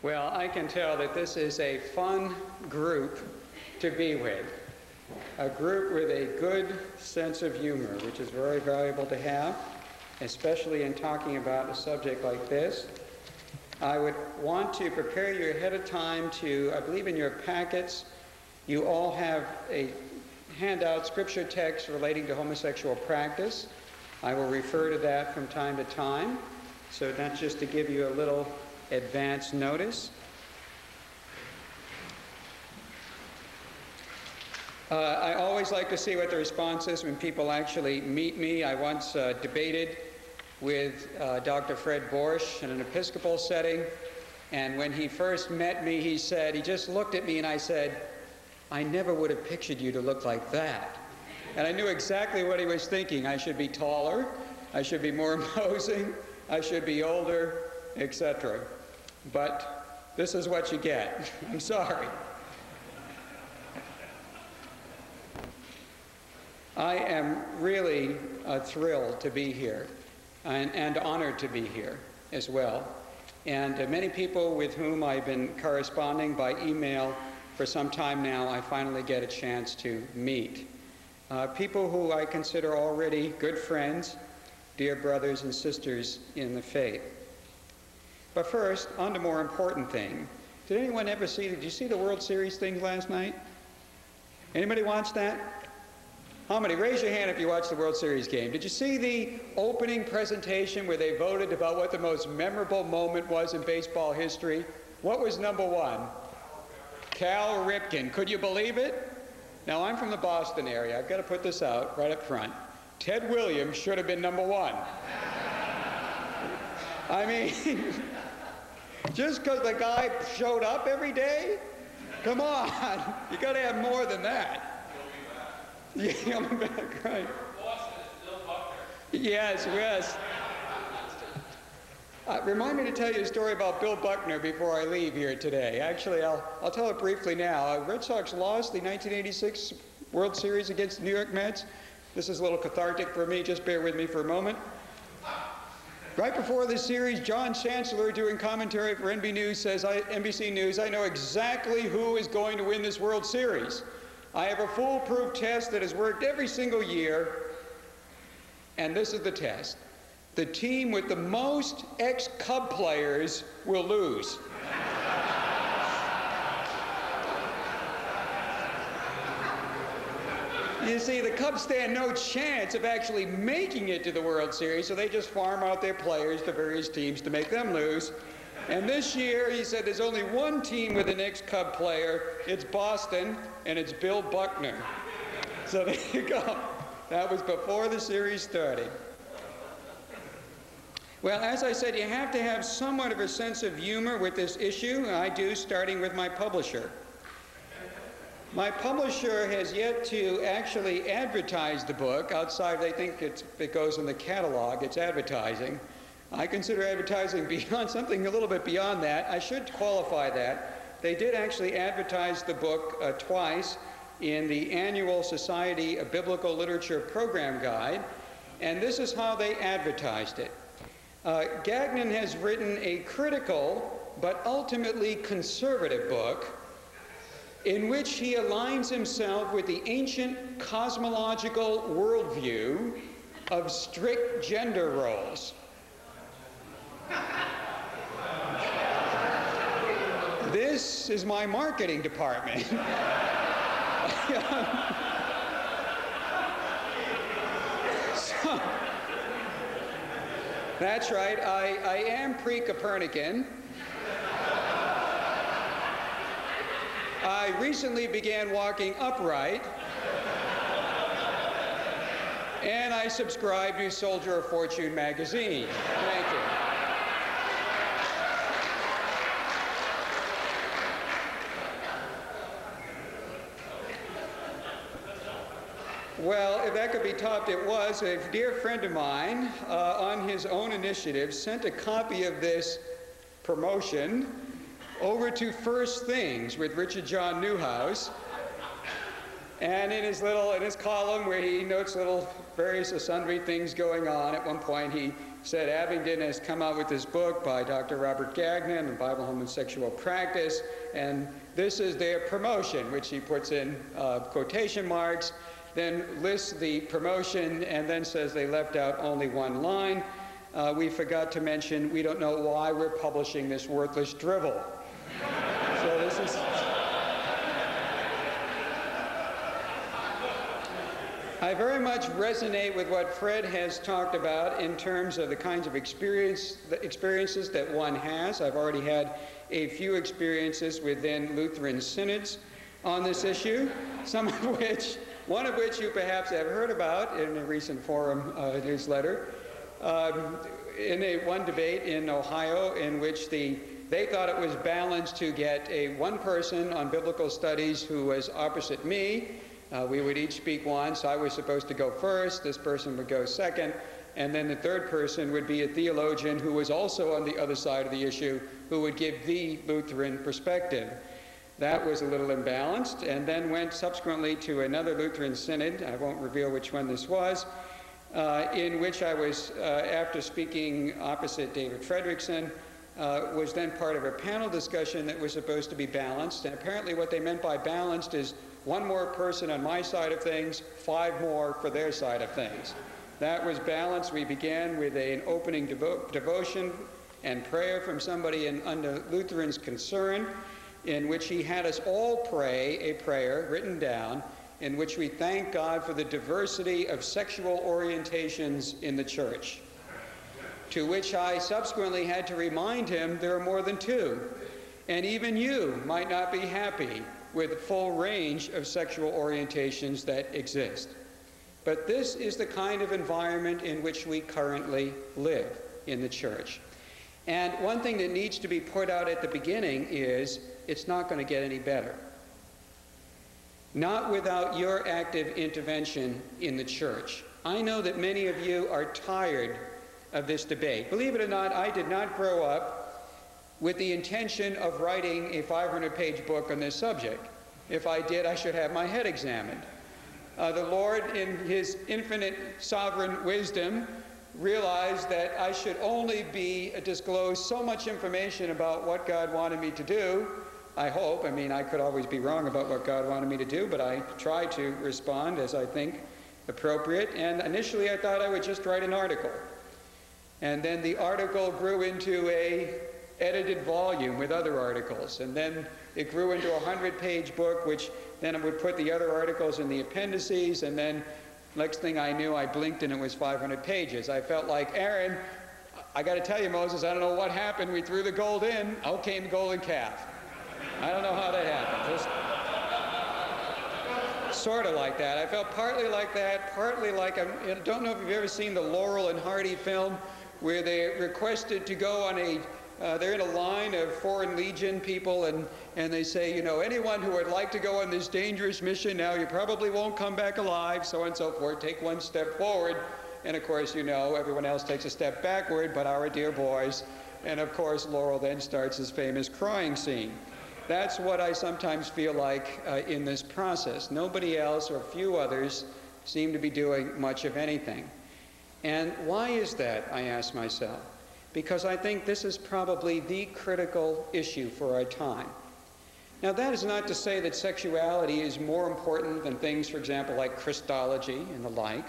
Well, I can tell that this is a fun group to be with. A group with a good sense of humor, which is very valuable to have, especially in talking about a subject like this. I would want to prepare you ahead of time to, I believe in your packets, you all have a handout scripture text relating to homosexual practice. I will refer to that from time to time, so that's just to give you a little advance notice. I always like to see what the response is when people actually meet me. I once debated with Dr. Fred Borsch in an Episcopal setting, and when he first met me, he just looked at me and I said, "I never would have pictured you to look like that." And I knew exactly what he was thinking. I should be taller, I should be more imposing, I should be older, etc. But this is what you get. I'm sorry. I am really thrilled to be here and honored to be here as well. And many people with whom I've been corresponding by email for some time now, I finally get a chance to meet. People who I consider already good friends, dear brothers and sisters in the faith. But first, on to more important thing. Did anyone ever did you see the World Series thing last night? Anybody watch that? How many? Raise your hand if you watched the World Series game. Did you see the opening presentation where they voted about what the most memorable moment was in baseball history? What was number one? Cal Ripken. Could you believe it? Now, I'm from the Boston area. I've got to put this out right up front. Ted Williams should have been number one. I mean, just because the guy showed up every day? Come on. You got to have more than that. Yeah, I'm back, right. Yes, yes. Remind me to tell you a story about Bill Buckner before I leave here today. Actually, I'll tell it briefly now. Red Sox lost the 1986 World Series against the New York Mets. This is a little cathartic for me. Just bear with me for a moment. Right before the series, John Chancellor, doing commentary for NBC News, I know exactly who is going to win this World Series. I have a foolproof test that has worked every single year, and this is the test. The team with the most ex-Cub players will lose. You see, the Cubs stand no chance of actually making it to the World Series, so they just farm out their players to various teams to make them lose. And this year, he said, there's only one team with an ex-Cub player. It's Boston, and it's Bill Buckner. So there you go. That was before the series started. Well, as I said, you have to have somewhat of a sense of humor with this issue. I do, starting with my publisher. My publisher has yet to actually advertise the book outside. They think it goes in the catalog. It's advertising. I consider advertising beyond something a little bit beyond that. I should qualify that. They did actually advertise the book twice in the annual Society of Biblical Literature Program Guide, and this is how they advertised it. Gagnon has written a critical but ultimately conservative book in which he aligns himself with the ancient cosmological worldview of strict gender roles. This is my marketing department. So, that's right, I am pre-Copernican. I recently began walking upright, and I subscribe to Soldier of Fortune magazine. Thank you. Well, if that could be topped, it was. A dear friend of mine, on his own initiative, sent a copy of this promotion over to First Things with Richard John Newhouse. And in his column where he notes little various sundry things going on, at one point he said Abingdon has come out with this book by Dr. Robert Gagnon, The Bible, Home, and Sexual Practice, and this is their promotion, which he puts in quotation marks, then lists the promotion, and then says they left out only one line. We forgot to mention, we don't know why we're publishing this worthless drivel. So this is... I very much resonate with what Fred has talked about in terms of the kinds of experiences that one has. I've already had a few experiences within Lutheran synods on this issue, one of which you perhaps have heard about in a recent forum newsletter. In one debate in Ohio in which they thought it was balanced to get one person on biblical studies who was opposite me. We would each speak once. I was supposed to go first. This person would go second. And then the third person would be a theologian who was also on the other side of the issue, who would give the Lutheran perspective. That was a little imbalanced, and then went subsequently to another Lutheran synod. I won't reveal which one this was, in which I was, after speaking opposite David Fredrickson, was then part of a panel discussion that was supposed to be balanced. And apparently what they meant by balanced is one more person on my side of things, 5 more for their side of things. That was balanced. We began with an opening devotion and prayer from somebody under Lutheran's concern, in which he had us all pray a prayer written down in which we thank God for the diversity of sexual orientations in the church. To which I subsequently had to remind him there are more than 2. And even you might not be happy with the full range of sexual orientations that exist. But this is the kind of environment in which we currently live in the church. And one thing that needs to be put out at the beginning is it's not going to get any better. Not without your active intervention in the church. I know that many of you are tired of this debate. Believe it or not, I did not grow up with the intention of writing a 500-page book on this subject. If I did, I should have my head examined. The Lord, in his infinite sovereign wisdom, realized that I should only disclose so much information about what God wanted me to do. I hope. I mean, I could always be wrong about what God wanted me to do, but I try to respond as I think appropriate. And initially, I thought I would just write an article. And then the article grew into an edited volume with other articles. And then it grew into a 100-page book, which then I would put the other articles in the appendices. And then next thing I knew, I blinked and it was 500 pages. I felt like, Aaron, I got to tell you, Moses, I don't know what happened. We threw the gold in. Out came the golden calf. I don't know how that happened. Just sort of like that. I felt partly like that, partly like, I don't know if you've ever seen the Laurel and Hardy film where they're requested to go on they're in a line of Foreign Legion people, and they say, you know, anyone who would like to go on this dangerous mission now, you probably won't come back alive, so on and so forth, take one step forward. And of course, you know, everyone else takes a step backward, but our dear boys. And of course, Laurel then starts his famous crying scene. That's what I sometimes feel like in this process. Nobody else or few others seem to be doing much of anything. And why is that, I ask myself? Because I think this is probably the critical issue for our time. Now, that is not to say that sexuality is more important than things, for example, like Christology and the like,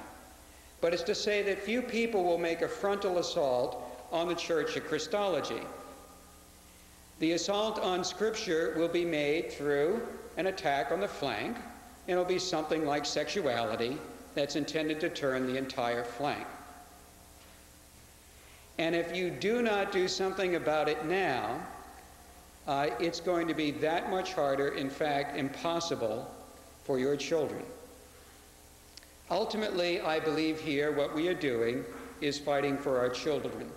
but it's to say that few people will make a frontal assault on the Church of Christology. The assault on Scripture will be made through an attack on the flank, and it'll be something like sexuality that's intended to turn the entire flank. And if you do not do something about it now, it's going to be that much harder, in fact, impossible for your children. Ultimately, I believe here what we are doing is fighting for our children.